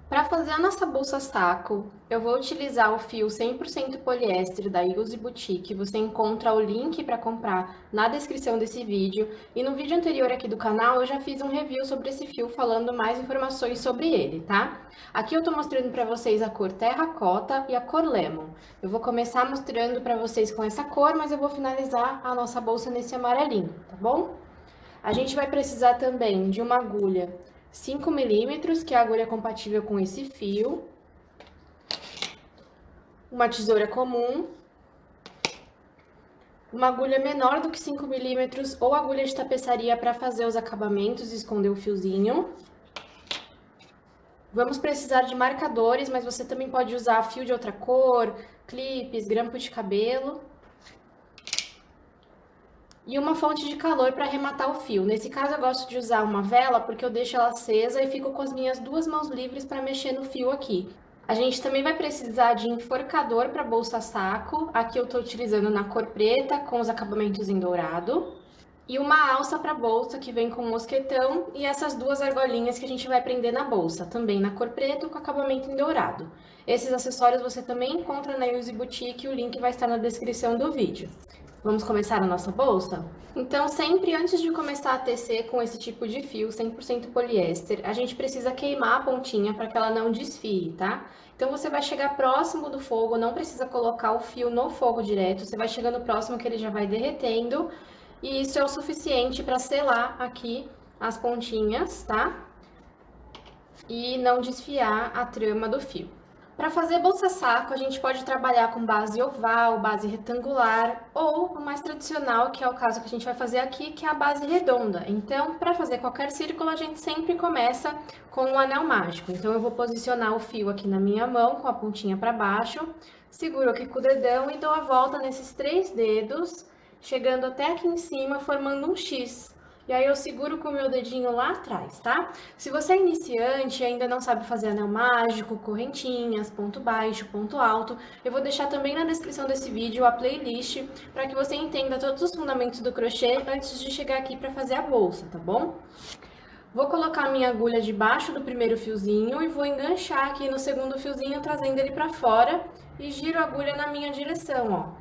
Para fazer a nossa bolsa saco, eu vou utilizar o fio 100% poliéster da Use Boutique. Você encontra o link para comprar na descrição desse vídeo. E no vídeo anterior aqui do canal eu já fiz um review sobre esse fio falando mais informações sobre ele, tá? Aqui eu tô mostrando para vocês a cor terracota e a cor lemon. Eu vou começar mostrando para vocês com essa cor, mas eu vou finalizar a nossa bolsa nesse amarelinho, tá bom? A gente vai precisar também de uma agulha 5 milímetros, que é a agulha compatível com esse fio, uma tesoura comum, uma agulha menor do que 5 milímetros ou agulha de tapeçaria para fazer os acabamentos e esconder o fiozinho. Vamos precisar de marcadores, mas você também pode usar fio de outra cor, clipes, grampo de cabelo. E uma fonte de calor para arrematar o fio. Nesse caso eu gosto de usar uma vela porque eu deixo ela acesa e fico com as minhas duas mãos livres para mexer no fio aqui. A gente também vai precisar de enforcador para bolsa saco. Aqui eu estou utilizando na cor preta com os acabamentos em dourado. E uma alça para bolsa que vem com mosquetão e essas duas argolinhas que a gente vai prender na bolsa, também na cor preta com acabamento em dourado. Esses acessórios você também encontra na Use Boutique, o link vai estar na descrição do vídeo. Vamos começar a nossa bolsa? Então, sempre antes de começar a tecer com esse tipo de fio 100% poliéster, a gente precisa queimar a pontinha para que ela não desfie, tá? Então, você vai chegar próximo do fogo, não precisa colocar o fio no fogo direto, você vai chegando próximo que ele já vai derretendo, e isso é o suficiente para selar aqui as pontinhas, tá? E não desfiar a trama do fio. Para fazer bolsa saco, a gente pode trabalhar com base oval, base retangular ou o mais tradicional, que é o caso que a gente vai fazer aqui, que é a base redonda. Então, para fazer qualquer círculo, a gente sempre começa com um anel mágico. Então, eu vou posicionar o fio aqui na minha mão, com a pontinha para baixo, seguro aqui com o dedão e dou a volta nesses 3 dedos, chegando até aqui em cima, formando um X. E aí eu seguro com o meu dedinho lá atrás, tá? Se você é iniciante e ainda não sabe fazer anel mágico, correntinhas, ponto baixo, ponto alto, eu vou deixar também na descrição desse vídeo a playlist para que você entenda todos os fundamentos do crochê antes de chegar aqui para fazer a bolsa, tá bom? Vou colocar a minha agulha debaixo do primeiro fiozinho e vou enganchar aqui no segundo fiozinho, trazendo ele para fora e giro a agulha na minha direção, ó,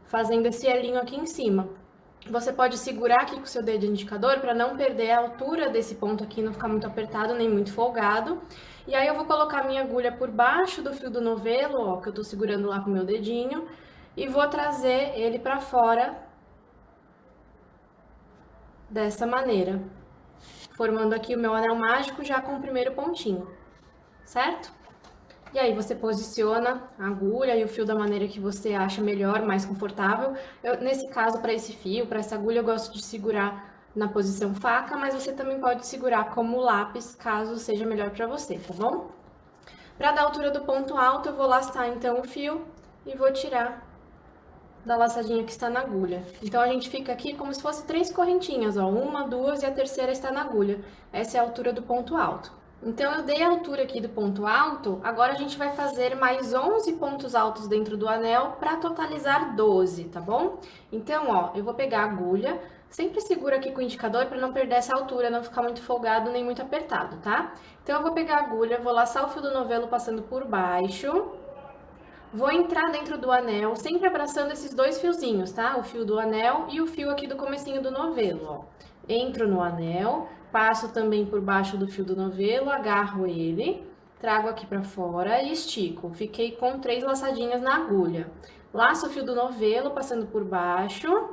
fazendo esse elinho aqui em cima. Você pode segurar aqui com o seu dedo indicador para não perder a altura desse ponto aqui, não ficar muito apertado nem muito folgado. E aí eu vou colocar minha agulha por baixo do fio do novelo, ó, que eu tô segurando lá com o meu dedinho, e vou trazer ele para fora dessa maneira, formando aqui o meu anel mágico já com o primeiro pontinho, certo? E aí você posiciona a agulha e o fio da maneira que você acha melhor, mais confortável. Nesse caso, para esse fio, para essa agulha, eu gosto de segurar na posição faca, mas você também pode segurar como lápis, caso seja melhor para você, tá bom? Para dar a altura do ponto alto, eu vou laçar então o fio e vou tirar da laçadinha que está na agulha. Então a gente fica aqui como se fosse 3 correntinhas, ó, uma, duas e a terceira está na agulha. Essa é a altura do ponto alto. Então, eu dei a altura aqui do ponto alto, agora a gente vai fazer mais 11 pontos altos dentro do anel para totalizar 12, tá bom? Então, ó, eu vou pegar a agulha, sempre seguro aqui com o indicador para não perder essa altura, não ficar muito folgado nem muito apertado, tá? Então, eu vou pegar a agulha, vou laçar o fio do novelo passando por baixo, vou entrar dentro do anel, sempre abraçando esses 2 fiozinhos, tá? O fio do anel e o fio aqui do comecinho do novelo, ó. Entro no anel, passo também por baixo do fio do novelo, agarro ele, trago aqui pra fora e estico. Fiquei com 3 laçadinhas na agulha. Laço o fio do novelo, passando por baixo,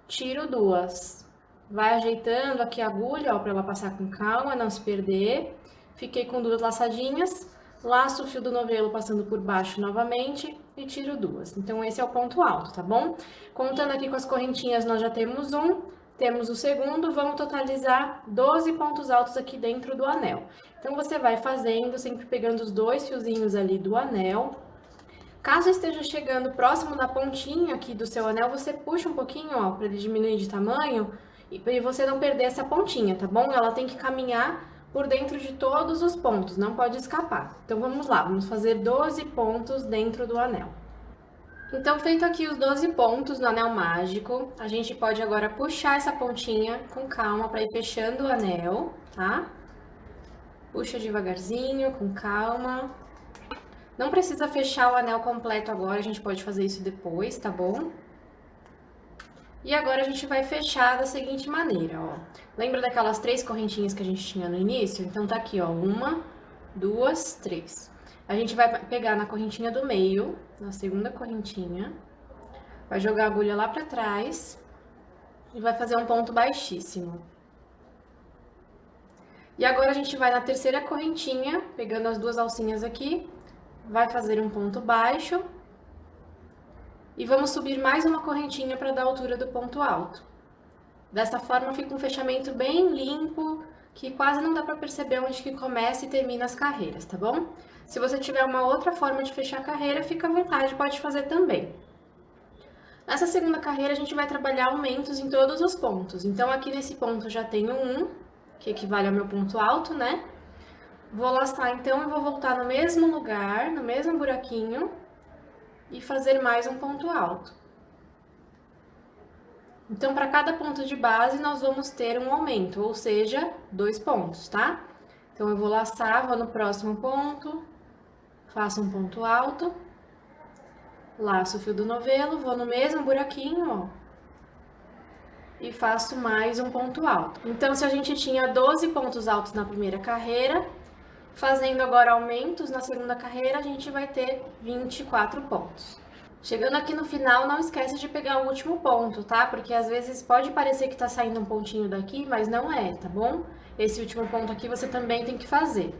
tiro 2. Vai ajeitando aqui a agulha, ó, pra ela passar com calma, não se perder. Fiquei com 2 laçadinhas. Laço o fio do novelo passando por baixo novamente e tiro 2. Então, esse é o ponto alto, tá bom? Contando aqui com as correntinhas, nós já temos um, temos o segundo, vamos totalizar 12 pontos altos aqui dentro do anel. Então, você vai fazendo, sempre pegando os 2 fiozinhos ali do anel. Caso esteja chegando próximo da pontinha aqui do seu anel, você puxa um pouquinho, ó, para ele diminuir de tamanho e você não perder essa pontinha, tá bom? Ela tem que caminhar por dentro de todos os pontos, não pode escapar. Então, vamos lá, vamos fazer 12 pontos dentro do anel. Então, feito aqui os 12 pontos no anel mágico, a gente pode agora puxar essa pontinha com calma para ir fechando o anel, tá? Puxa devagarzinho, com calma. Não precisa fechar o anel completo agora, a gente pode fazer isso depois, tá bom? E agora a gente vai fechar da seguinte maneira, ó. Lembra daquelas 3 correntinhas que a gente tinha no início? Então tá aqui, ó, 1, 2, 3. A gente vai pegar na correntinha do meio, na segunda correntinha, vai jogar a agulha lá pra trás e vai fazer um ponto baixíssimo. E agora a gente vai na terceira correntinha, pegando as 2 alcinhas aqui, vai fazer um ponto baixo e vamos subir mais uma correntinha para dar a altura do ponto alto. Dessa forma fica um fechamento bem limpo, que quase não dá para perceber onde que começa e termina as carreiras, tá bom? Se você tiver uma outra forma de fechar a carreira, fica à vontade, pode fazer também. Nessa segunda carreira a gente vai trabalhar aumentos em todos os pontos. Então aqui nesse ponto eu já tenho 1, que equivale ao meu ponto alto, né? Vou laçar então e vou voltar no mesmo lugar, no mesmo buraquinho, e fazer mais um ponto alto. Então, para cada ponto de base, nós vamos ter um aumento, ou seja, 2 pontos, tá? Então, eu vou laçar, vou no próximo ponto, faço um ponto alto, laço o fio do novelo, vou no mesmo buraquinho, ó, e faço mais um ponto alto. Então, se a gente tinha 12 pontos altos na primeira carreira, fazendo agora aumentos na segunda carreira, a gente vai ter 24 pontos. Chegando aqui no final, não esquece de pegar o último ponto, tá? Porque às vezes pode parecer que tá saindo um pontinho daqui, mas não é, tá bom? Esse último ponto aqui você também tem que fazer.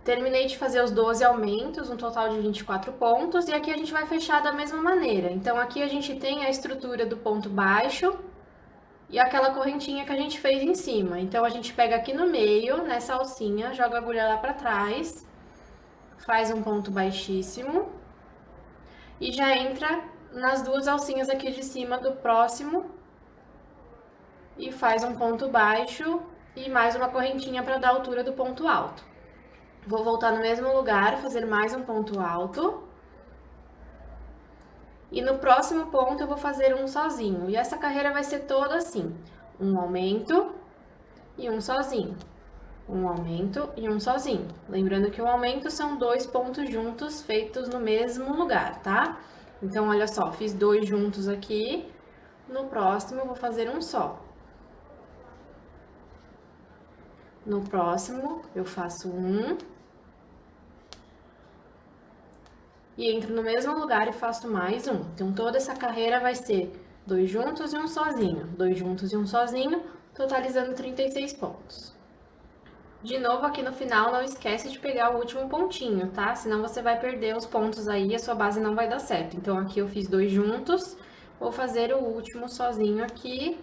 Terminei de fazer os 12 aumentos, um total de 24 pontos, e aqui a gente vai fechar da mesma maneira. Então, aqui a gente tem a estrutura do ponto baixo e aquela correntinha que a gente fez em cima. Então, a gente pega aqui no meio, nessa alcinha, joga a agulha lá pra trás, faz um ponto baixíssimo e já entra nas 2 alcinhas aqui de cima do próximo e faz um ponto baixo e mais uma correntinha para dar a altura do ponto alto. Vou voltar no mesmo lugar, fazer mais um ponto alto. E no próximo ponto eu vou fazer um sozinho. E essa carreira vai ser toda assim: um aumento e um sozinho. Um aumento e um sozinho. Lembrando que o aumento são 2 pontos juntos feitos no mesmo lugar, tá? Então, olha só, fiz 2 juntos aqui. No próximo eu vou fazer um só. No próximo eu faço um. E entro no mesmo lugar e faço mais um. Então, toda essa carreira vai ser 2 juntos e um sozinho. 2 juntos e um sozinho, totalizando 36 pontos. De novo, aqui no final, não esquece de pegar o último pontinho, tá? Senão você vai perder os pontos aí e a sua base não vai dar certo. Então, aqui eu fiz 2 juntos, vou fazer o último sozinho aqui.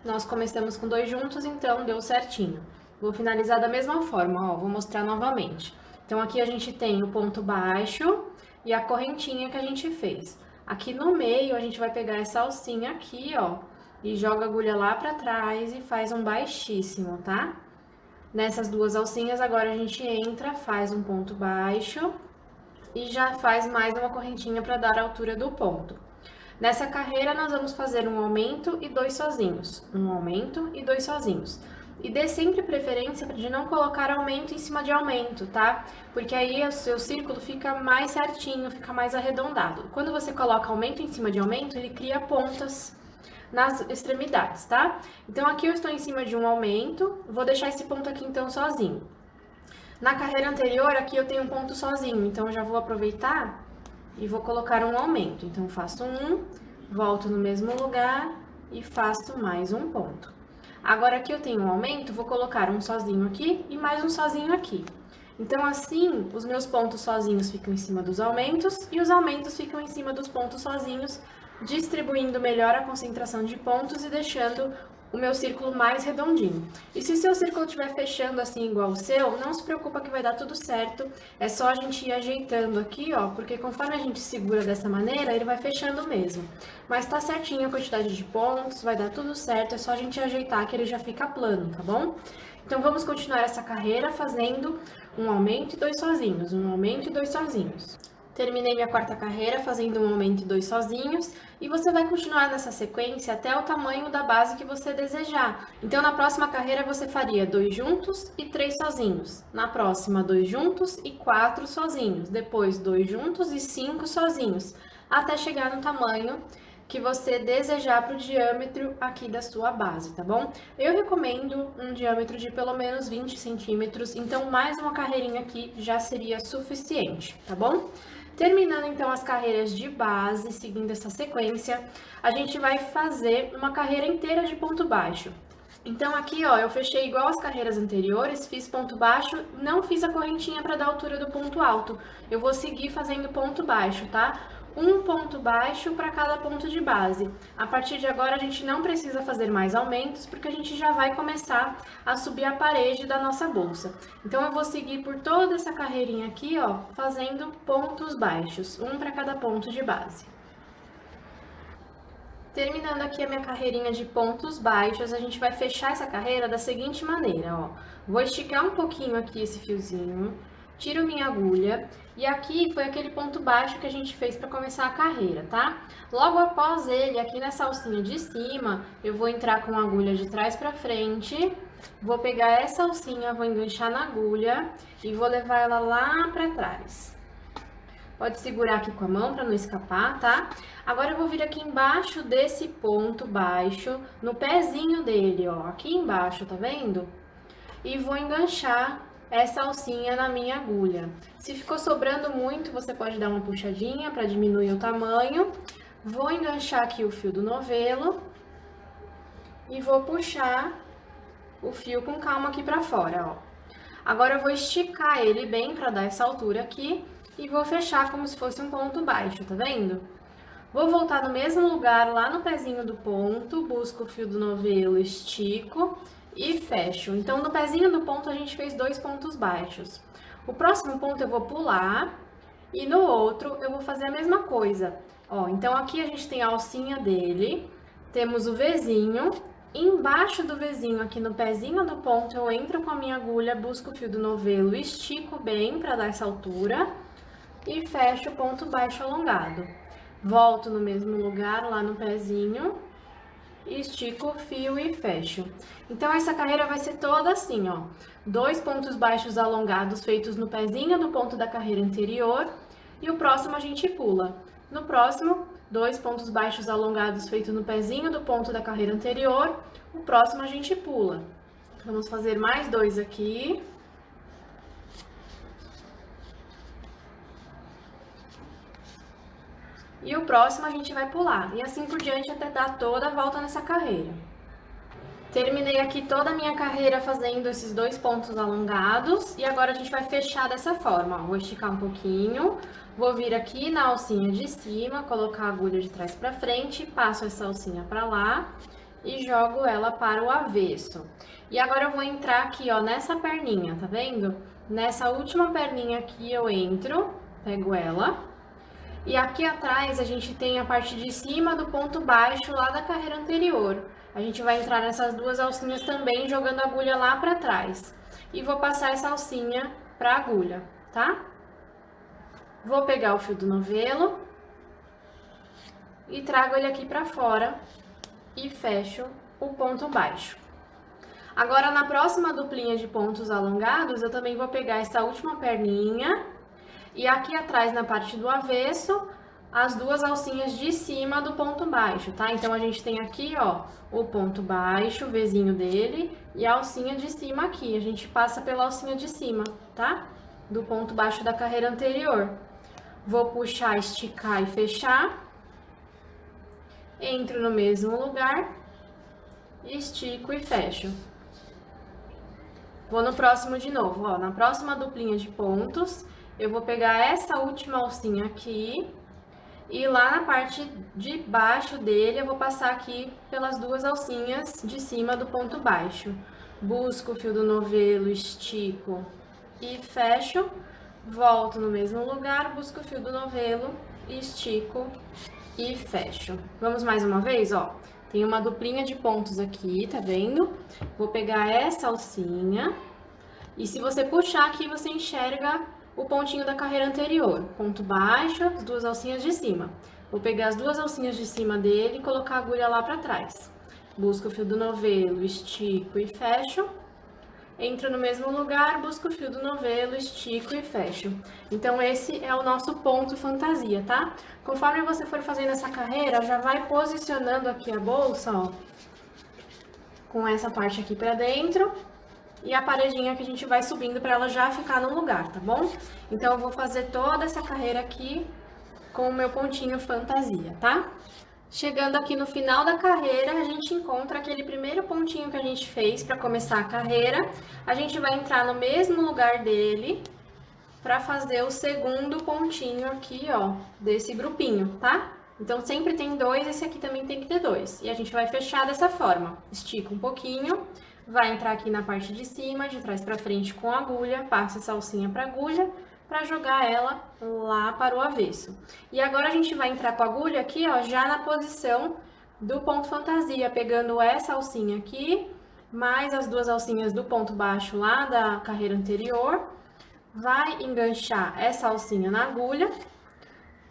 Nós começamos com 2 juntos, então deu certinho. Vou finalizar da mesma forma, ó, vou mostrar novamente. Então, aqui a gente tem o ponto baixo e a correntinha que a gente fez. Aqui no meio, a gente vai pegar essa alcinha aqui, ó, e joga a agulha lá pra trás e faz um baixíssimo, tá? Nessas 2 alcinhas, agora a gente entra, faz um ponto baixo e já faz mais uma correntinha para dar a altura do ponto. Nessa carreira, nós vamos fazer um aumento e 2 sozinhos. Um aumento e 2 sozinhos. E dê sempre preferência de não colocar aumento em cima de aumento, tá? Porque aí o seu círculo fica mais certinho, fica mais arredondado. Quando você coloca aumento em cima de aumento, ele cria pontas nas extremidades, tá? Então, aqui eu estou em cima de um aumento, vou deixar esse ponto aqui, então, sozinho. Na carreira anterior, aqui eu tenho um ponto sozinho, então eu já vou aproveitar e vou colocar um aumento. Então, faço um, volto no mesmo lugar e faço mais um ponto. Agora, aqui eu tenho um aumento, vou colocar um sozinho aqui e mais um sozinho aqui. Então, assim, os meus pontos sozinhos ficam em cima dos aumentos e os aumentos ficam em cima dos pontos sozinhos, distribuindo melhor a concentração de pontos e deixando o meu círculo mais redondinho. E se o seu círculo estiver fechando assim igual o seu, não se preocupa que vai dar tudo certo. É só a gente ir ajeitando aqui, ó, porque conforme a gente segura dessa maneira, ele vai fechando mesmo. Mas tá certinho a quantidade de pontos, vai dar tudo certo, é só a gente ajeitar que ele já fica plano, tá bom? Então, vamos continuar essa carreira fazendo um aumento e 2 sozinhos, um aumento e 2 sozinhos. Terminei minha quarta carreira fazendo um aumento e 2 sozinhos, e você vai continuar nessa sequência até o tamanho da base que você desejar. Então, na próxima carreira você faria 2 juntos e 3 sozinhos. Na próxima, 2 juntos e 4 sozinhos. Depois, 2 juntos e 5 sozinhos, até chegar no tamanho que você desejar para o diâmetro aqui da sua base, tá bom? Eu recomendo um diâmetro de pelo menos 20 centímetros, então mais uma carreirinha aqui já seria suficiente, tá bom? Terminando então as carreiras de base, seguindo essa sequência, a gente vai fazer uma carreira inteira de ponto baixo. Então aqui, ó, eu fechei igual as carreiras anteriores, fiz ponto baixo, não fiz a correntinha para dar a altura do ponto alto. Eu vou seguir fazendo ponto baixo, tá? Um ponto baixo para cada ponto de base. A partir de agora a gente não precisa fazer mais aumentos, porque a gente já vai começar a subir a parede da nossa bolsa. Então eu vou seguir por toda essa carreirinha aqui, ó, fazendo pontos baixos, um para cada ponto de base. Terminando aqui a minha carreirinha de pontos baixos, a gente vai fechar essa carreira da seguinte maneira, ó. Vou esticar um pouquinho aqui esse fiozinho, tiro minha agulha, e aqui foi aquele ponto baixo que a gente fez para começar a carreira, tá? Logo após ele, aqui nessa alcinha de cima, eu vou entrar com a agulha de trás para frente, vou pegar essa alcinha, vou enganchar na agulha e vou levar ela lá para trás. Pode segurar aqui com a mão para não escapar, tá? Agora eu vou vir aqui embaixo desse ponto baixo, no pezinho dele, ó, aqui embaixo, tá vendo? E vou enganchar essa alcinha na minha agulha. Se ficou sobrando muito, você pode dar uma puxadinha para diminuir o tamanho. Vou enganchar aqui o fio do novelo e vou puxar o fio com calma aqui para fora, ó. Agora eu vou esticar ele bem para dar essa altura aqui e vou fechar como se fosse um ponto baixo, tá vendo? Vou voltar no mesmo lugar, lá no pezinho do ponto, busco o fio do novelo, estico e fecho. Então, no pezinho do ponto, a gente fez 2 pontos baixos. O próximo ponto eu vou pular e no outro eu vou fazer a mesma coisa. Ó, então aqui a gente tem a alcinha dele, temos o Vzinho. Embaixo do Vzinho, aqui no pezinho do ponto, eu entro com a minha agulha, busco o fio do novelo, estico bem para dar essa altura e fecho o ponto baixo alongado. Volto no mesmo lugar, lá no pezinho, estico o fio e fecho. Então, essa carreira vai ser toda assim, ó. 2 pontos baixos alongados feitos no pezinho do ponto da carreira anterior e o próximo a gente pula. No próximo, 2 pontos baixos alongados feitos no pezinho do ponto da carreira anterior, o próximo a gente pula. Vamos fazer mais 2 aqui. E o próximo a gente vai pular, e assim por diante até dar toda a volta nessa carreira. Terminei aqui toda a minha carreira fazendo esses 2 pontos alongados, e agora a gente vai fechar dessa forma, ó. Vou esticar um pouquinho, vou vir aqui na alcinha de cima, colocar a agulha de trás para frente, passo essa alcinha para lá e jogo ela para o avesso. E agora eu vou entrar aqui, ó, nessa perninha, tá vendo? Nessa última perninha aqui eu entro, pego ela. E aqui atrás a gente tem a parte de cima do ponto baixo lá da carreira anterior. A gente vai entrar nessas 2 alcinhas também, jogando a agulha lá para trás. E vou passar essa alcinha para a agulha, tá? Vou pegar o fio do novelo e trago ele aqui para fora e fecho o ponto baixo. Agora, na próxima duplinha de pontos alongados, eu também vou pegar essa última perninha e aqui atrás, na parte do avesso, as 2 alcinhas de cima do ponto baixo, tá? Então, a gente tem aqui, ó, o ponto baixo, o Vzinho dele, e a alcinha de cima aqui. A gente passa pela alcinha de cima, tá? Do ponto baixo da carreira anterior. Vou puxar, esticar e fechar. Entro no mesmo lugar, estico e fecho. Vou no próximo de novo, ó. Na próxima duplinha de pontos, eu vou pegar essa última alcinha aqui e lá na parte de baixo dele eu vou passar aqui pelas 2 alcinhas de cima do ponto baixo. Busco o fio do novelo, estico e fecho. Volto no mesmo lugar, busco o fio do novelo, estico e fecho. Vamos mais uma vez, ó. Tem uma duplinha de pontos aqui, tá vendo? Vou pegar essa alcinha e se você puxar aqui, você enxerga o pontinho da carreira anterior. Ponto baixo, as duas alcinhas de cima. Vou pegar as duas alcinhas de cima dele e colocar a agulha lá para trás. Busco o fio do novelo, estico e fecho. Entro no mesmo lugar, busco o fio do novelo, estico e fecho. Então, esse é o nosso ponto fantasia, tá? Conforme você for fazendo essa carreira, já vai posicionando aqui a bolsa, ó, com essa parte aqui pra dentro e a paredinha que a gente vai subindo pra ela já ficar no lugar, tá bom? Então, eu vou fazer toda essa carreira aqui com o meu pontinho fantasia, tá? Chegando aqui no final da carreira, a gente encontra aquele primeiro pontinho que a gente fez para começar a carreira. A gente vai entrar no mesmo lugar dele para fazer o segundo pontinho aqui, ó, desse grupinho, tá? Então, sempre tem dois, esse aqui também tem que ter dois. E a gente vai fechar dessa forma. Estica um pouquinho, vai entrar aqui na parte de cima, de trás para frente com a agulha, passa essa alcinha para agulha, para jogar ela lá para o avesso. E agora a gente vai entrar com a agulha aqui, ó, já na posição do ponto fantasia, pegando essa alcinha aqui, mais as duas alcinhas do ponto baixo lá da carreira anterior. Vai enganchar essa alcinha na agulha,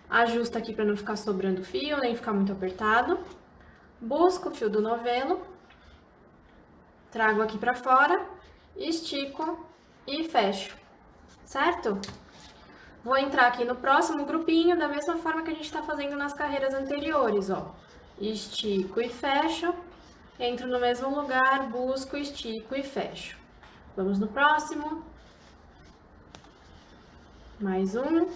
ajusta aqui para não ficar sobrando fio, nem ficar muito apertado. Busco o fio do novelo, trago aqui para fora, estico e fecho, certo? Vou entrar aqui no próximo grupinho, da mesma forma que a gente está fazendo nas carreiras anteriores, ó. Estico e fecho, entro no mesmo lugar, busco, estico e fecho. Vamos no próximo. Mais um.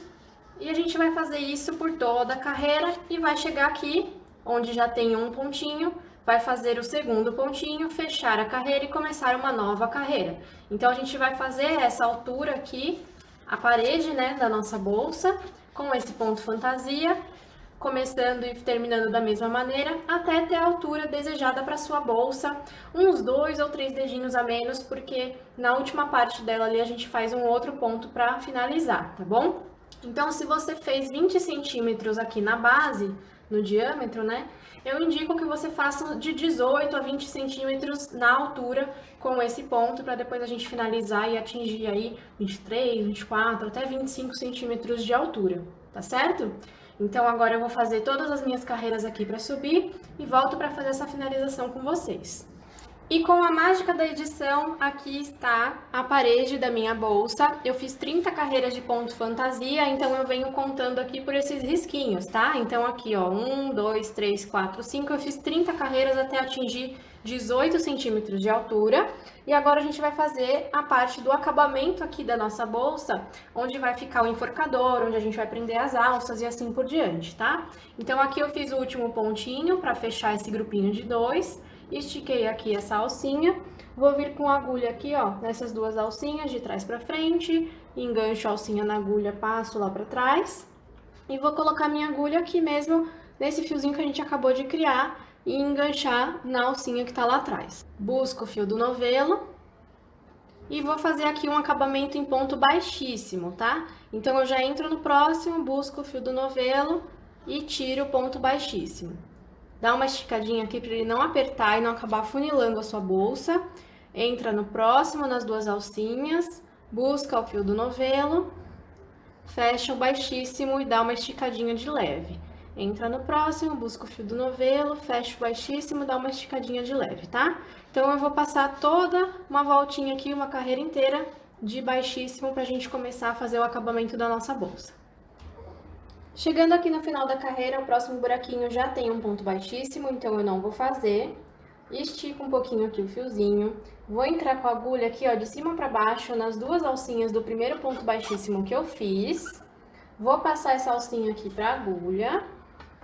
E a gente vai fazer isso por toda a carreira e vai chegar aqui, onde já tem um pontinho, vai fazer o segundo pontinho, fechar a carreira e começar uma nova carreira. Então, a gente vai fazer essa altura aqui, a parede, né, da nossa bolsa, com esse ponto fantasia, começando e terminando da mesma maneira, até ter a altura desejada para sua bolsa, uns 2 ou 3 dedinhos a menos, porque na última parte dela ali a gente faz um outro ponto para finalizar, tá bom? Então, se você fez 20 centímetros aqui na base, no diâmetro, né? Eu indico que você faça de 18 a 20 centímetros na altura com esse ponto, para depois a gente finalizar e atingir aí 23, 24, até 25 centímetros de altura, tá certo? Então, agora eu vou fazer todas as minhas carreiras aqui para subir e volto para fazer essa finalização com vocês. E com a mágica da edição, aqui está a parede da minha bolsa. Eu fiz 30 carreiras de ponto fantasia, então eu venho contando aqui por esses risquinhos, tá? Então aqui, ó, 1, 2, 3, 4, 5, eu fiz 30 carreiras até atingir 18 centímetros de altura. E agora a gente vai fazer a parte do acabamento aqui da nossa bolsa, onde vai ficar o enforcador, onde a gente vai prender as alças e assim por diante, tá? Então aqui eu fiz o último pontinho para fechar esse grupinho de dois. Estiquei aqui essa alcinha, vou vir com a agulha aqui, ó, nessas duas alcinhas de trás para frente, engancho a alcinha na agulha, passo lá para trás e vou colocar minha agulha aqui mesmo nesse fiozinho que a gente acabou de criar e enganchar na alcinha que tá lá atrás. Busco o fio do novelo e vou fazer aqui um acabamento em ponto baixíssimo, tá? Então eu já entro no próximo, busco o fio do novelo e tiro o ponto baixíssimo. Dá uma esticadinha aqui para ele não apertar e não acabar afunilando a sua bolsa. Entra no próximo, nas duas alcinhas, busca o fio do novelo, fecha o baixíssimo e dá uma esticadinha de leve. Entra no próximo, busca o fio do novelo, fecha o baixíssimo, dá uma esticadinha de leve, tá? Então, eu vou passar toda uma voltinha aqui, uma carreira inteira de baixíssimo pra gente começar a fazer o acabamento da nossa bolsa. Chegando aqui no final da carreira, o próximo buraquinho já tem um ponto baixíssimo, então eu não vou fazer. Estico um pouquinho aqui o fiozinho. Vou entrar com a agulha aqui, ó, de cima para baixo, nas duas alcinhas do primeiro ponto baixíssimo que eu fiz. Vou passar essa alcinha aqui pra agulha.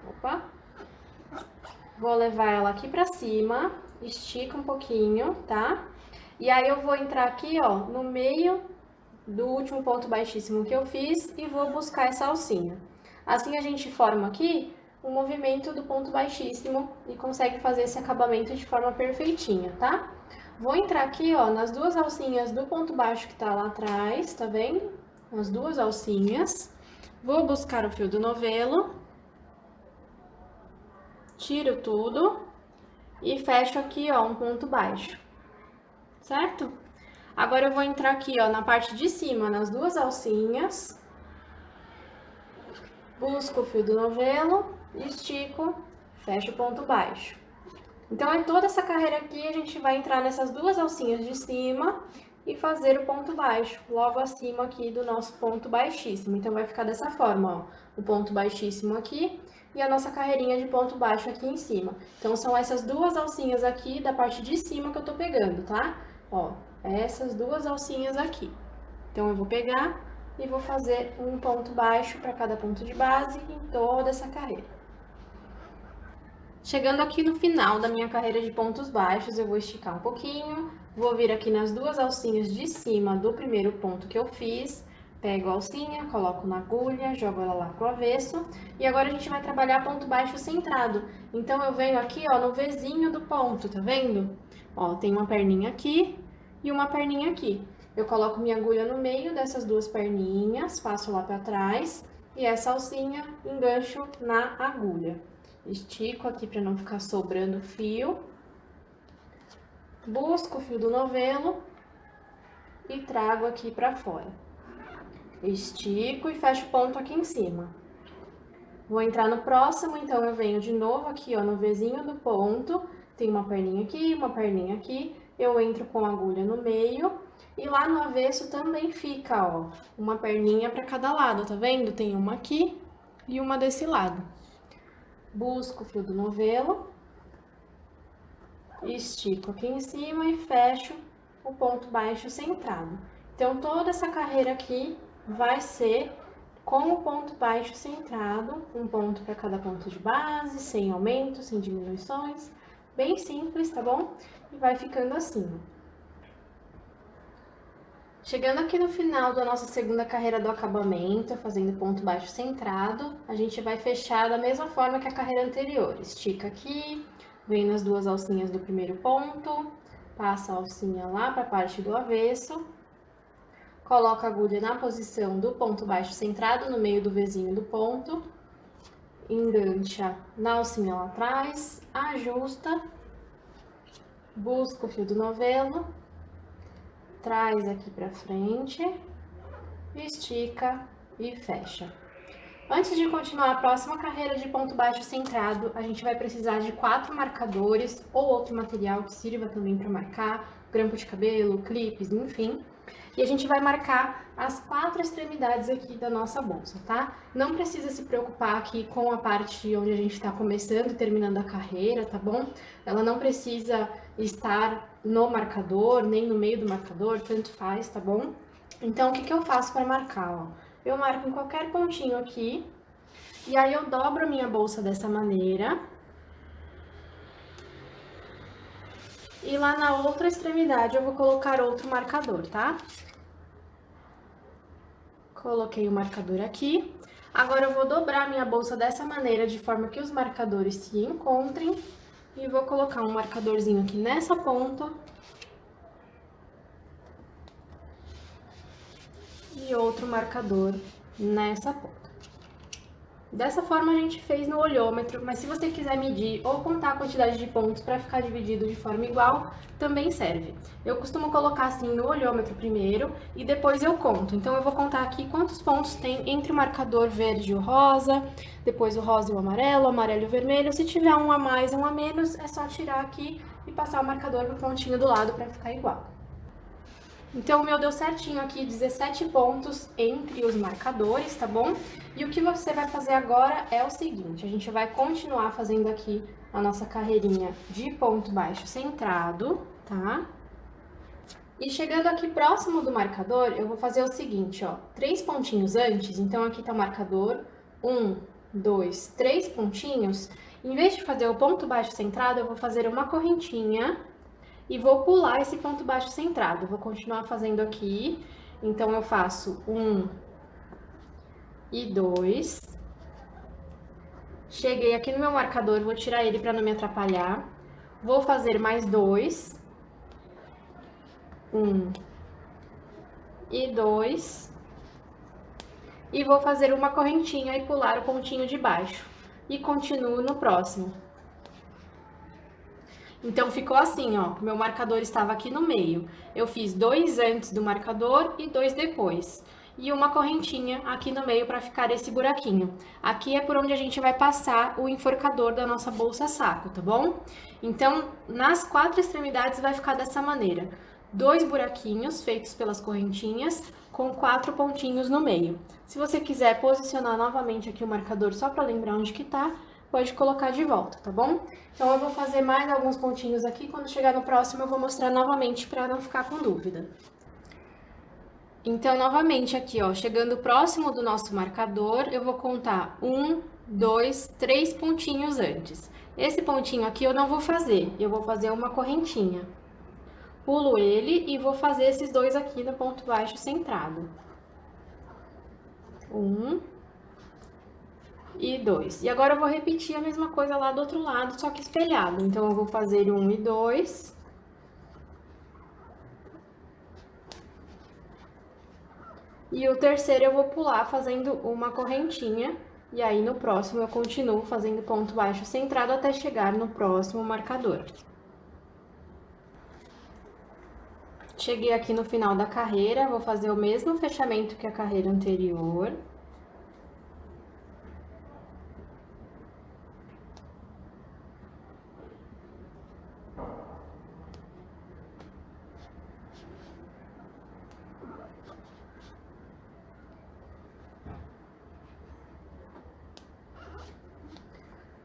Opa! Vou levar ela aqui pra cima, estica um pouquinho, tá? E aí eu vou entrar aqui, ó, no meio do último ponto baixíssimo que eu fiz e vou buscar essa alcinha. Assim a gente forma aqui o movimento do ponto baixíssimo e consegue fazer esse acabamento de forma perfeitinha, tá? Vou entrar aqui, ó, nas duas alcinhas do ponto baixo que tá lá atrás, tá vendo? As duas alcinhas. Vou buscar o fio do novelo. Tiro tudo e fecho aqui, ó, um ponto baixo, certo? Agora eu vou entrar aqui, ó, na parte de cima, nas duas alcinhas. Busco o fio do novelo, estico, fecho o ponto baixo. Então, em toda essa carreira aqui, a gente vai entrar nessas duas alcinhas de cima e fazer o ponto baixo, logo acima aqui do nosso ponto baixíssimo. Então, vai ficar dessa forma, ó, o ponto baixíssimo aqui e a nossa carreirinha de ponto baixo aqui em cima. Então, são essas duas alcinhas aqui da parte de cima que eu tô pegando, tá? Ó, essas duas alcinhas aqui. Então, eu vou pegar e vou fazer um ponto baixo para cada ponto de base em toda essa carreira. Chegando aqui no final da minha carreira de pontos baixos, eu vou esticar um pouquinho, vou vir aqui nas duas alcinhas de cima do primeiro ponto que eu fiz, pego a alcinha, coloco na agulha, jogo ela lá pro avesso, e agora a gente vai trabalhar ponto baixo centrado. Então, eu venho aqui, ó, no Vzinho do ponto, tá vendo? Ó, tem uma perninha aqui e uma perninha aqui. Eu coloco minha agulha no meio dessas duas perninhas, passo lá para trás e essa alcinha engancho na agulha. Estico aqui para não ficar sobrando fio. Busco o fio do novelo e trago aqui para fora. Estico e fecho o ponto aqui em cima. Vou entrar no próximo, então eu venho de novo aqui, ó, no Vzinho do ponto. Tem uma perninha aqui, uma perninha aqui. Eu entro com a agulha no meio. E lá no avesso também fica, ó, uma perninha para cada lado, tá vendo? Tem uma aqui e uma desse lado. Busco o fio do novelo, estico aqui em cima e fecho o ponto baixo centrado. Então, toda essa carreira aqui vai ser com o ponto baixo centrado, um ponto para cada ponto de base, sem aumento, sem diminuições, bem simples, tá bom? E vai ficando assim, ó. Chegando aqui no final da nossa segunda carreira do acabamento, fazendo ponto baixo centrado, a gente vai fechar da mesma forma que a carreira anterior. Estica aqui, vem nas duas alcinhas do primeiro ponto, passa a alcinha lá para a parte do avesso, coloca a agulha na posição do ponto baixo centrado, no meio do Vzinho do ponto, engancha na alcinha lá atrás, ajusta, busca o fio do novelo, traz aqui pra frente, estica e fecha. Antes de continuar a próxima carreira de ponto baixo centrado, a gente vai precisar de 4 marcadores ou outro material que sirva também para marcar, grampo de cabelo, clipes, enfim. E a gente vai marcar as 4 extremidades aqui da nossa bolsa, tá? Não precisa se preocupar aqui com a parte onde a gente está começando e terminando a carreira, tá bom? Ela não precisa estar no marcador, nem no meio do marcador, tanto faz, tá bom? Então, o que eu faço para marcar, ó? Eu marco em qualquer pontinho aqui, e aí eu dobro a minha bolsa dessa maneira. E lá na outra extremidade eu vou colocar outro marcador, tá? Coloquei o marcador aqui. Agora eu vou dobrar minha bolsa dessa maneira, de forma que os marcadores se encontrem. E vou colocar um marcadorzinho aqui nessa ponta. E outro marcador nessa ponta. Dessa forma a gente fez no olhômetro, mas se você quiser medir ou contar a quantidade de pontos para ficar dividido de forma igual, também serve. Eu costumo colocar assim no olhômetro primeiro e depois eu conto. Então eu vou contar aqui quantos pontos tem entre o marcador verde e o rosa, depois o rosa e o amarelo e o vermelho. Se tiver um a mais ou um a menos, é só tirar aqui e passar o marcador pro pontinho do lado para ficar igual. Então, o meu deu certinho aqui, 17 pontos entre os marcadores, tá bom? E o que você vai fazer agora é o seguinte, a gente vai continuar fazendo aqui a nossa carreirinha de ponto baixo centrado, tá? E chegando aqui próximo do marcador, eu vou fazer o seguinte, ó, 3 pontinhos antes, então aqui tá o marcador, 1, 2, 3 pontinhos. Em vez de fazer o ponto baixo centrado, eu vou fazer uma correntinha e vou pular esse ponto baixo centrado. Vou continuar fazendo aqui. Então, eu faço 1 e 2. Cheguei aqui no meu marcador, vou tirar ele para não me atrapalhar. Vou fazer mais 2. 1 e 2. E vou fazer uma correntinha e pular o pontinho de baixo. E continuo no próximo. Então, ficou assim, ó, meu marcador estava aqui no meio. Eu fiz 2 antes do marcador e 2 depois. E uma correntinha aqui no meio para ficar esse buraquinho. Aqui é por onde a gente vai passar o enforcador da nossa bolsa saco, tá bom? Então, nas 4 extremidades vai ficar dessa maneira. 2 buraquinhos feitos pelas correntinhas com 4 pontinhos no meio. Se você quiser posicionar novamente aqui o marcador só para lembrar onde que tá, pode colocar de volta, tá bom? Então, eu vou fazer mais alguns pontinhos aqui, quando chegar no próximo eu vou mostrar novamente para não ficar com dúvida. Então, novamente aqui, ó, chegando próximo do nosso marcador, eu vou contar 1, 2, 3 pontinhos antes. Esse pontinho aqui eu não vou fazer, eu vou fazer uma correntinha. Pulo ele e vou fazer esses 2 aqui no ponto baixo centrado. 1 e 2. E agora eu vou repetir a mesma coisa lá do outro lado, só que espelhado. Então, eu vou fazer 1 e 2. E o terceiro eu vou pular fazendo uma correntinha. E aí, no próximo, eu continuo fazendo ponto baixo centrado até chegar no próximo marcador. Cheguei aqui no final da carreira, vou fazer o mesmo fechamento que a carreira anterior.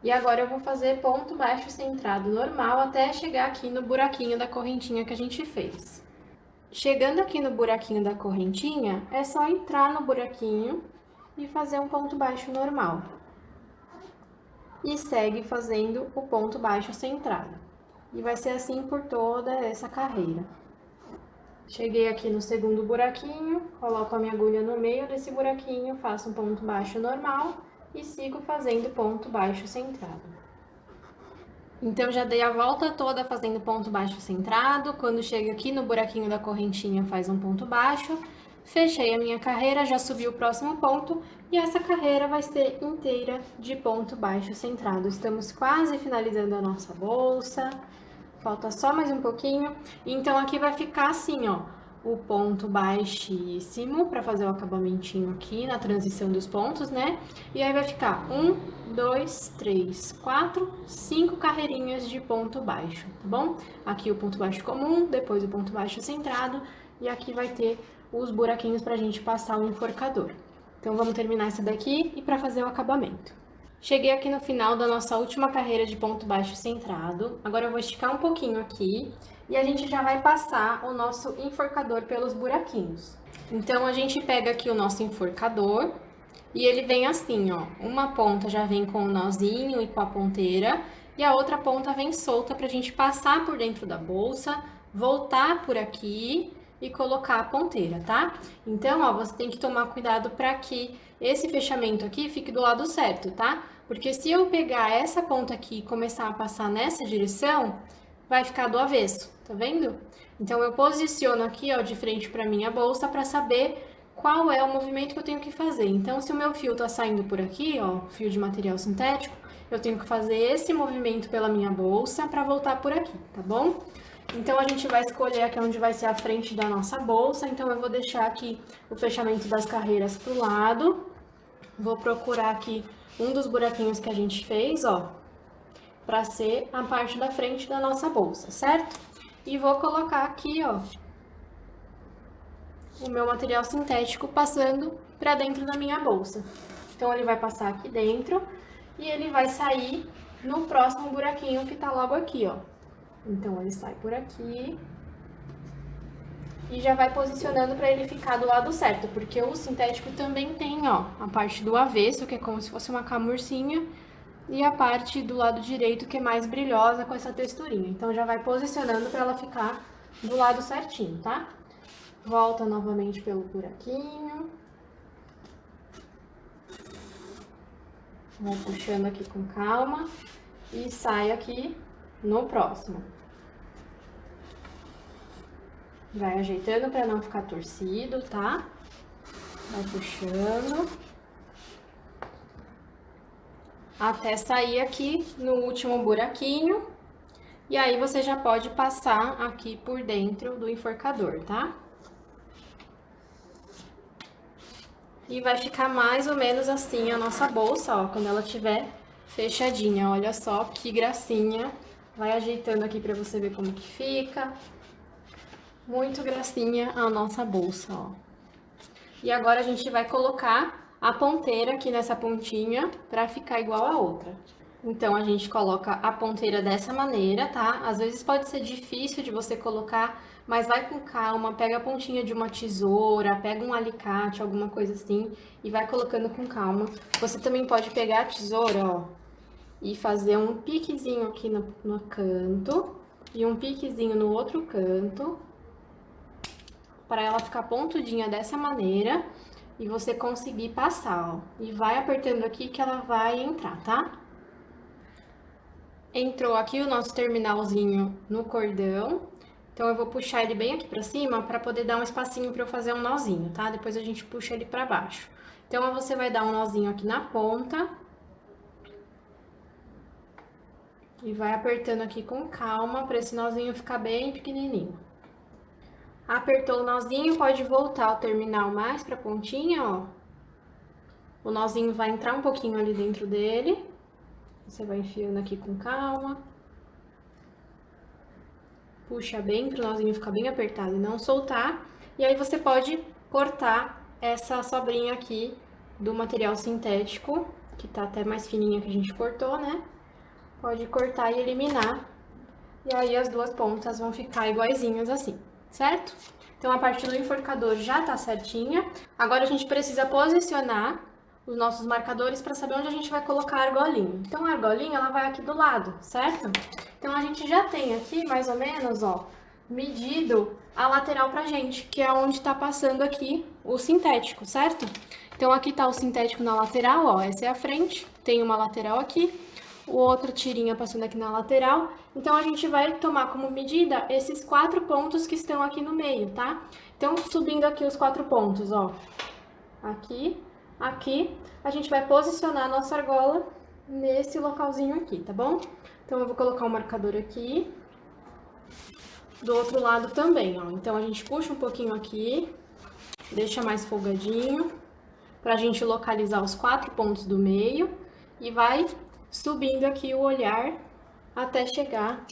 E agora eu vou fazer ponto baixo centrado normal até chegar aqui no buraquinho da correntinha que a gente fez. Chegando aqui no buraquinho da correntinha, é só entrar no buraquinho e fazer um ponto baixo normal. E segue fazendo o ponto baixo centrado. E vai ser assim por toda essa carreira. Cheguei aqui no segundo buraquinho, coloco a minha agulha no meio desse buraquinho, faço um ponto baixo normal e sigo fazendo ponto baixo centrado. Então, já dei a volta toda fazendo ponto baixo centrado. Quando chega aqui no buraquinho da correntinha, faz um ponto baixo. Fechei a minha carreira, já subi o próximo ponto e essa carreira vai ser inteira de ponto baixo centrado. Estamos quase finalizando a nossa bolsa. Falta só mais um pouquinho. Então, aqui vai ficar assim, ó, o ponto baixíssimo para fazer o acabamentinho aqui na transição dos pontos, né? E aí vai ficar 1, 2, 3, 4, 5 carreirinhas de ponto baixo, tá bom? Aqui o ponto baixo comum, depois o ponto baixo centrado e aqui vai ter os buraquinhos pra gente passar o enforcador. Então, vamos terminar essa daqui e para fazer o acabamento. Cheguei aqui no final da nossa última carreira de ponto baixo centrado. Agora eu vou esticar um pouquinho aqui e a gente já vai passar o nosso enforcador pelos buraquinhos. Então, a gente pega aqui o nosso enforcador e ele vem assim, ó. Uma ponta já vem com o nozinho e com a ponteira e a outra ponta vem solta pra gente passar por dentro da bolsa, voltar por aqui e colocar a ponteira, tá? Então, ó, você tem que tomar cuidado para que esse fechamento aqui fique do lado certo, tá? Porque se eu pegar essa ponta aqui e começar a passar nessa direção, vai ficar do avesso, tá vendo? Então, eu posiciono aqui, ó, de frente para minha bolsa para saber qual é o movimento que eu tenho que fazer. Então, se o meu fio tá saindo por aqui, ó, fio de material sintético, eu tenho que fazer esse movimento pela minha bolsa para voltar por aqui, tá bom? Então, a gente vai escolher aqui onde vai ser a frente da nossa bolsa. Então, eu vou deixar aqui o fechamento das carreiras pro lado. Vou procurar aqui um dos buraquinhos que a gente fez, ó, para ser a parte da frente da nossa bolsa, certo? E vou colocar aqui, ó, o meu material sintético passando para dentro da minha bolsa. Então, ele vai passar aqui dentro e ele vai sair no próximo buraquinho que tá logo aqui, ó. Então, ele sai por aqui e já vai posicionando para ele ficar do lado certo, porque o sintético também tem, ó, a parte do avesso, que é como se fosse uma camurcinha, e a parte do lado direito, que é mais brilhosa com essa texturinha. Então, já vai posicionando para ela ficar do lado certinho, tá? Volta novamente pelo buraquinho. Vai puxando aqui com calma e sai aqui no próximo. Vai ajeitando para não ficar torcido, tá? Vai puxando. Até sair aqui no último buraquinho. E aí você já pode passar aqui por dentro do enforcador, tá? E vai ficar mais ou menos assim a nossa bolsa, ó, quando ela tiver fechadinha. Olha só que gracinha. Vai ajeitando aqui pra você ver como que fica. Muito gracinha a nossa bolsa, ó. E agora a gente vai colocar a ponteira aqui nessa pontinha pra ficar igual a outra. Então, a gente coloca a ponteira dessa maneira, tá? Às vezes pode ser difícil de você colocar, mas vai com calma, pega a pontinha de uma tesoura, pega um alicate, alguma coisa assim, e vai colocando com calma. Você também pode pegar a tesoura, ó, e fazer um piquezinho aqui no canto, e um piquezinho no outro canto, para ela ficar pontudinha dessa maneira, e você conseguir passar, ó. E vai apertando aqui que ela vai entrar, tá? Entrou aqui o nosso terminalzinho no cordão, então eu vou puxar ele bem aqui pra cima para poder dar um espacinho para eu fazer um nozinho, tá? Depois a gente puxa ele para baixo. Então você vai dar um nozinho aqui na ponta e vai apertando aqui com calma para esse nozinho ficar bem pequenininho. Apertou o nozinho, pode voltar o terminal mais pra pontinha, ó. O nozinho vai entrar um pouquinho ali dentro dele. Você vai enfiando aqui com calma. Puxa bem para o nozinho ficar bem apertado e não soltar. E aí você pode cortar essa sobrinha aqui do material sintético, que tá até mais fininha que a gente cortou, né? Pode cortar e eliminar. E aí as duas pontas vão ficar iguaizinhas assim, certo? Então a parte do enforcador já tá certinha. Agora a gente precisa posicionar os nossos marcadores para saber onde a gente vai colocar a argolinha. Então a argolinha ela vai aqui do lado, certo? Então a gente já tem aqui mais ou menos, ó, medido a lateral pra gente, que é onde tá passando aqui o sintético, certo? Então aqui tá o sintético na lateral, ó, essa é a frente, tem uma lateral aqui, o outro tirinha passando aqui na lateral. Então a gente vai tomar como medida esses 4 pontos que estão aqui no meio, tá? Então subindo aqui os 4 pontos, ó, aqui, aqui, a gente vai posicionar a nossa argola nesse localzinho aqui, tá bom? Então eu vou colocar o marcador aqui, do outro lado também, ó. Então a gente puxa um pouquinho aqui, deixa mais folgadinho, pra gente localizar os 4 pontos do meio e vai subindo aqui o olhar até chegar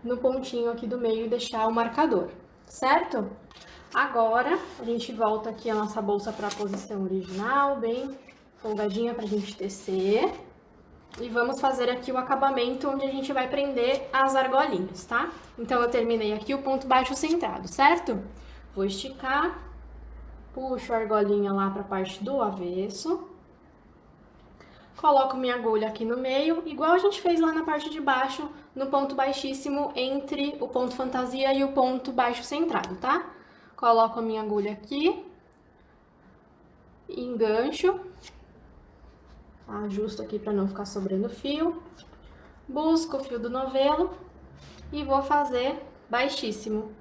no pontinho aqui do meio e deixar o marcador, certo? Agora, a gente volta aqui a nossa bolsa para a posição original, bem folgadinha pra gente tecer. E vamos fazer aqui o acabamento onde a gente vai prender as argolinhas, tá? Então, eu terminei aqui o ponto baixo centrado, certo? Vou esticar, puxo a argolinha lá para a parte do avesso. Coloco minha agulha aqui no meio, igual a gente fez lá na parte de baixo, no ponto baixíssimo entre o ponto fantasia e o ponto baixo centrado, tá? Coloco a minha agulha aqui, engancho, ajusto aqui para não ficar sobrando fio, busco o fio do novelo e vou fazer baixíssimo.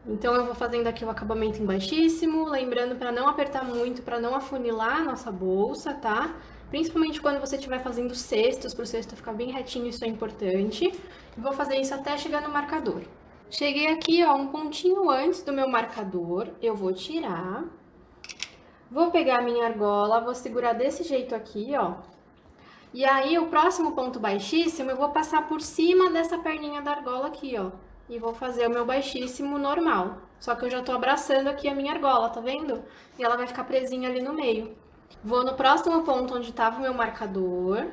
Então, eu vou fazendo aqui o acabamento em baixíssimo, lembrando para não apertar muito, para não afunilar a nossa bolsa, tá? Principalmente quando você estiver fazendo cestos, para o cesto ficar bem retinho, isso é importante. E vou fazer isso até chegar no marcador. Cheguei aqui, ó, um pontinho antes do meu marcador, eu vou tirar. Vou pegar a minha argola, vou segurar desse jeito aqui, ó. E aí, o próximo ponto baixíssimo, eu vou passar por cima dessa perninha da argola aqui, ó. E vou fazer o meu baixíssimo normal. Só que eu já tô abraçando aqui a minha argola, tá vendo? E ela vai ficar presinha ali no meio. Vou no próximo ponto onde tava o meu marcador,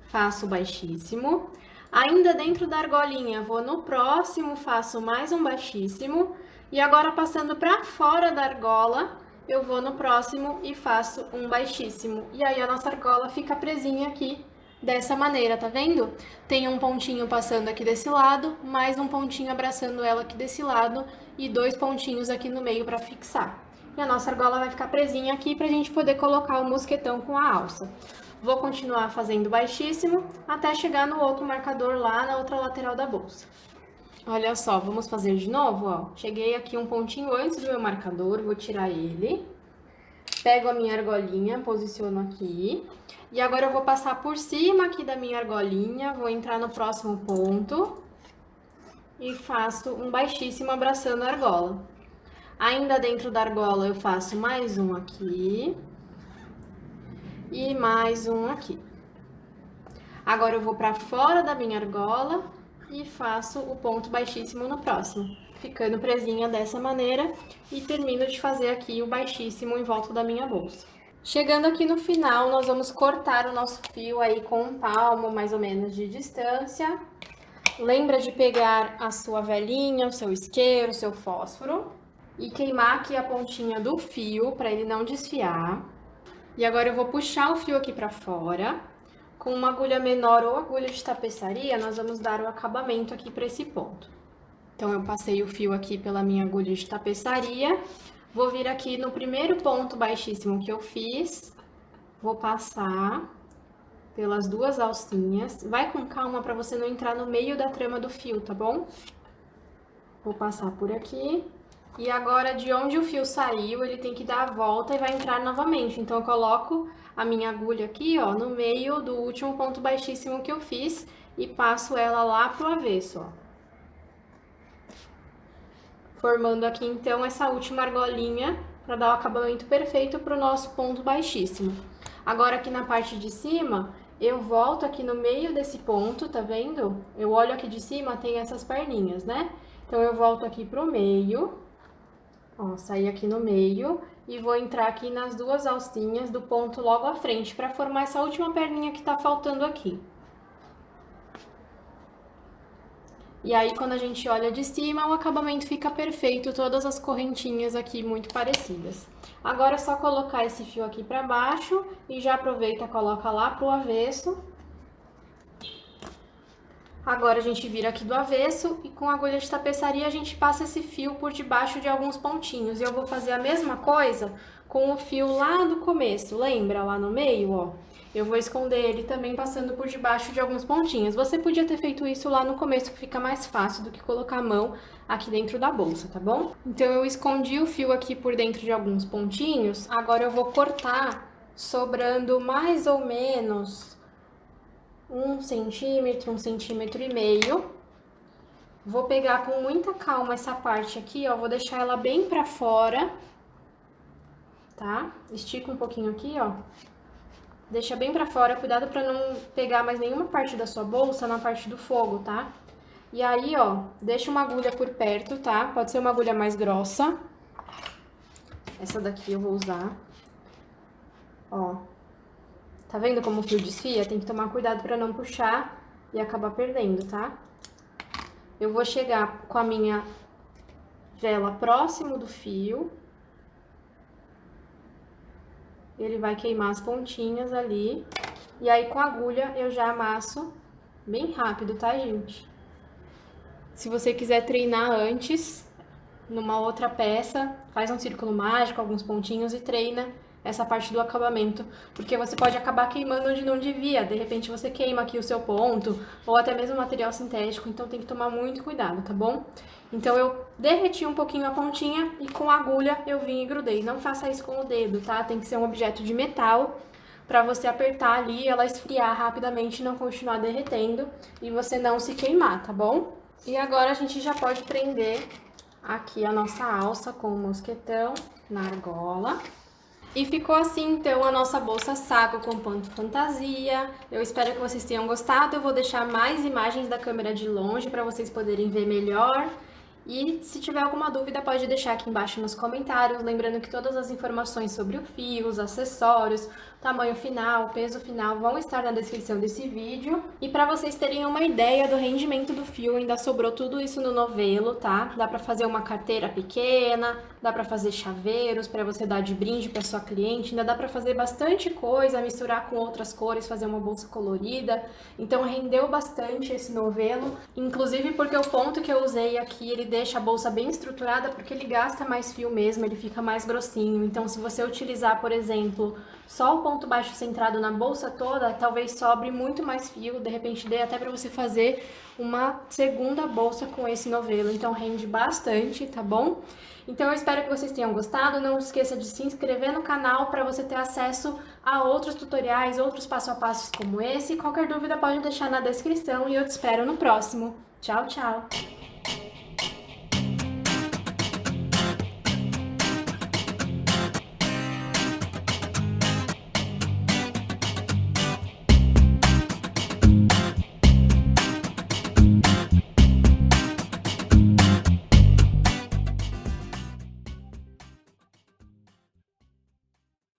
faço baixíssimo. Ainda dentro da argolinha, vou no próximo, faço mais um baixíssimo. E agora, passando pra fora da argola, eu vou no próximo e faço um baixíssimo. E aí, a nossa argola fica presinha aqui dessa maneira, tá vendo? Tem um pontinho passando aqui desse lado, mais um pontinho abraçando ela aqui desse lado e 2 pontinhos aqui no meio para fixar. E a nossa argola vai ficar presinha aqui pra gente poder colocar o mosquetão com a alça. Vou continuar fazendo baixíssimo até chegar no outro marcador lá na outra lateral da bolsa. Olha só, vamos fazer de novo, ó. Cheguei aqui um pontinho antes do meu marcador, vou tirar ele. Pego a minha argolinha, posiciono aqui. E agora eu vou passar por cima aqui da minha argolinha, vou entrar no próximo ponto. e faço um baixíssimo abraçando a argola. Ainda dentro da argola eu faço mais um aqui e mais um aqui. Agora eu vou para fora da minha argola e faço o ponto baixíssimo no próximo, ficando presinha dessa maneira e termino de fazer aqui o baixíssimo em volta da minha bolsa. Chegando aqui no final, nós vamos cortar o nosso fio aí com um palmo mais ou menos de distância. Lembra de pegar a sua velinha, o seu isqueiro, o seu fósforo e queimar aqui a pontinha do fio para ele não desfiar. E agora eu vou puxar o fio aqui para fora. Com uma agulha menor ou agulha de tapeçaria, nós vamos dar o acabamento aqui para esse ponto. Então, eu passei o fio aqui pela minha agulha de tapeçaria. Vou vir aqui no primeiro ponto baixíssimo que eu fiz. Vou passar pelas duas alcinhas. Vai com calma para você não entrar no meio da trama do fio, tá bom? Vou passar por aqui. E agora, de onde o fio saiu, ele tem que dar a volta e vai entrar novamente. Então, eu coloco a minha agulha aqui, ó, no meio do último ponto baixíssimo que eu fiz e passo ela lá pro avesso, ó. Formando aqui, então, essa última argolinha para dar o acabamento perfeito pro nosso ponto baixíssimo. Agora, aqui na parte de cima, eu volto aqui no meio desse ponto, tá vendo? Eu olho aqui de cima, tem essas perninhas, né? Então, eu volto aqui pro meio. Ó, saí aqui no meio e vou entrar aqui nas duas alcinhas do ponto logo à frente para formar essa última perninha que tá faltando aqui. E aí, quando a gente olha de cima, o acabamento fica perfeito, todas as correntinhas aqui muito parecidas. Agora é só colocar esse fio aqui para baixo e já aproveita e coloca lá pro avesso. Agora a gente vira aqui do avesso e com a agulha de tapeçaria a gente passa esse fio por debaixo de alguns pontinhos. E eu vou fazer a mesma coisa com o fio lá do começo, lembra? Lá no meio, ó. Eu vou esconder ele também passando por debaixo de alguns pontinhos. Você podia ter feito isso lá no começo, que fica mais fácil do que colocar a mão aqui dentro da bolsa, tá bom? Então eu escondi o fio aqui por dentro de alguns pontinhos. Agora eu vou cortar sobrando mais ou menos 1 centímetro e meio. Vou pegar com muita calma essa parte aqui, ó, vou deixar ela bem pra fora, tá? Estica um pouquinho aqui, ó. Deixa bem pra fora, cuidado pra não pegar mais nenhuma parte da sua bolsa na parte do fogo, tá? E aí, ó, deixa uma agulha por perto, tá? Pode ser uma agulha mais grossa. Essa daqui eu vou usar. Ó. Tá vendo como o fio desfia? Tem que tomar cuidado para não puxar e acabar perdendo, tá? Eu vou chegar com a minha vela próximo do fio. Ele vai queimar as pontinhas ali. E aí, com a agulha, eu já amasso bem rápido, tá, gente? Se você quiser treinar antes, numa outra peça, faz um círculo mágico, alguns pontinhos e treina essa parte do acabamento, porque você pode acabar queimando onde não devia, de repente você queima aqui o seu ponto, ou até mesmo material sintético, então tem que tomar muito cuidado, tá bom? Então eu derreti um pouquinho a pontinha e com a agulha eu vim e grudei. Não faça isso com o dedo, tá? Tem que ser um objeto de metal para você apertar ali, ela esfriar rapidamente e não continuar derretendo e você não se queimar, tá bom? E agora a gente já pode prender aqui a nossa alça com o mosquetão na argola. E ficou assim, então, a nossa bolsa saco com ponto fantasia. Eu espero que vocês tenham gostado. Eu vou deixar mais imagens da câmera de longe para vocês poderem ver melhor. E se tiver alguma dúvida, pode deixar aqui embaixo nos comentários. Lembrando que todas as informações sobre o fio, os acessórios, tamanho final, peso final vão estar na descrição desse vídeo. E para vocês terem uma ideia do rendimento do fio, ainda sobrou tudo isso no novelo, tá? Dá para fazer uma carteira pequena, dá para fazer chaveiros para você dar de brinde para sua cliente, ainda dá para fazer bastante coisa, misturar com outras cores, fazer uma bolsa colorida. Então rendeu bastante esse novelo, inclusive porque o ponto que eu usei aqui, ele deixa a bolsa bem estruturada porque ele gasta mais fio mesmo, ele fica mais grossinho. Então se você utilizar, por exemplo, só o ponto baixo centrado na bolsa toda, talvez sobre muito mais fio, de repente dê até para você fazer uma segunda bolsa com esse novelo, então rende bastante, tá bom? Então eu espero que vocês tenham gostado, não esqueça de se inscrever no canal para você ter acesso a outros tutoriais, outros passo a passos como esse. Qualquer dúvida pode deixar na descrição e eu te espero no próximo. Tchau, tchau!